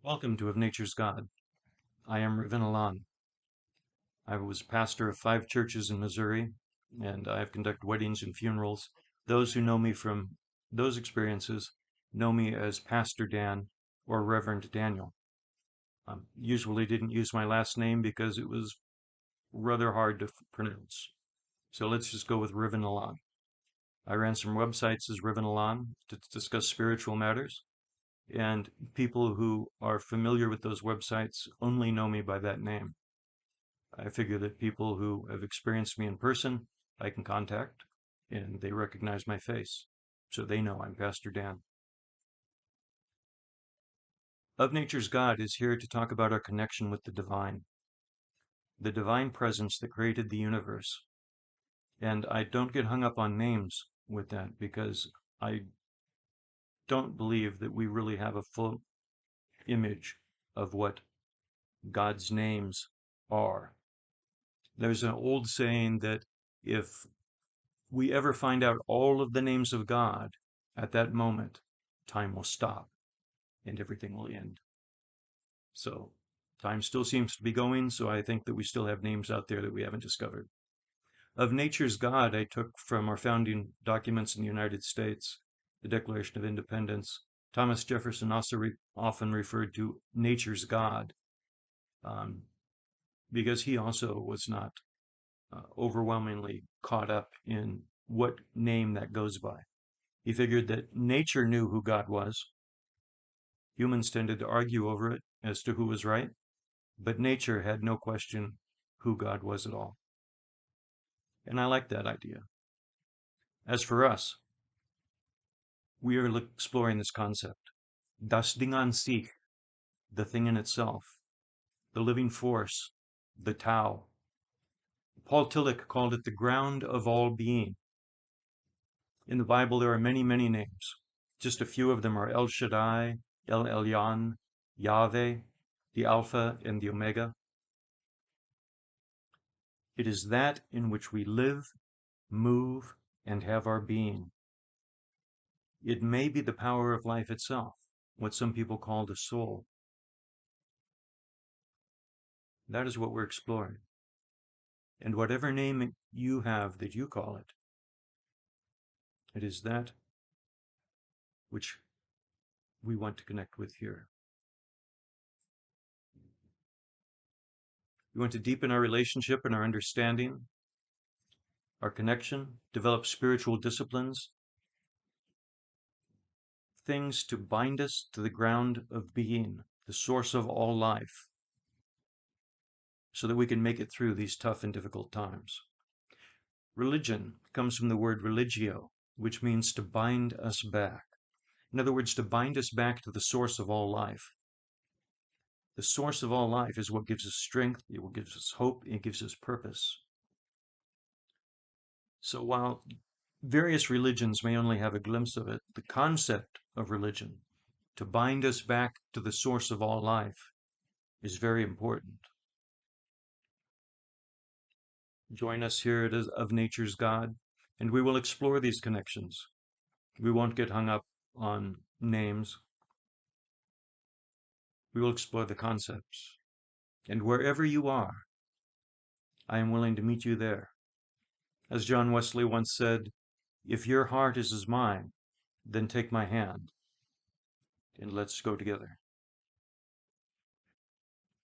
Welcome to Of Nature's God. I am Rivan Elan. I was pastor of 5 churches in Missouri, and I have conducted weddings and funerals. Those who know me from those experiences know me as Pastor Dan or Reverend Daniel. Usually didn't use my last name because it was rather hard to pronounce. So let's just go with Rivan Elan. I ran some websites as Rivan Elan to discuss spiritual matters, and people who are familiar with those websites only know me by that name. I figure that people who have experienced me in person, I can contact, and they recognize my face, so they know I'm Pastor Dan. Of Nature's God is here to talk about our connection with the divine presence that created the universe. And I don't get hung up on names with that because I don't believe that we really have a full image of what God's names are. There's an old saying that if we ever find out all of the names of God, at that moment, time will stop and everything will end. So time still seems to be going, so I think that we still have names out there that we haven't discovered. Of Nature's God, I took from our founding documents in the United States, the Declaration of Independence. Thomas Jefferson also often referred to nature's God because he also was not overwhelmingly caught up in what name that goes by. He figured that nature knew who God was. Humans tended to argue over it as to who was right, but nature had no question who God was at all. And I like that idea. As for us, we are exploring this concept. Das Ding An Sich, the thing in itself, the living force, the Tao. Paul Tillich called it the ground of all being. In the Bible, there are many, many names. Just a few of them are El Shaddai, El Elyon, Yahweh, the Alpha and the Omega. It is that in which we live, move, and have our being. It may be the power of life itself, what some people call the soul. That is what we're exploring. And whatever name you have that you call it, it is that which we want to connect with here. We want to deepen our relationship and our understanding, our connection, develop spiritual disciplines, things to bind us to the ground of being, the source of all life, so that we can make it through these tough and difficult times. Religion comes from the word religio, which means to bind us back. In other words, to bind us back to the source of all life. The source of all life is what gives us strength, it what gives us hope, it gives us purpose. So while various religions may only have a glimpse of it, the concept of religion, to bind us back to the source of all life, is very important. Join us here at Of Nature's God, and we will explore these connections. We won't get hung up on names. We will explore the concepts. And wherever you are, I am willing to meet you there. As John Wesley once said, if your heart is as mine, then take my hand, and let's go together.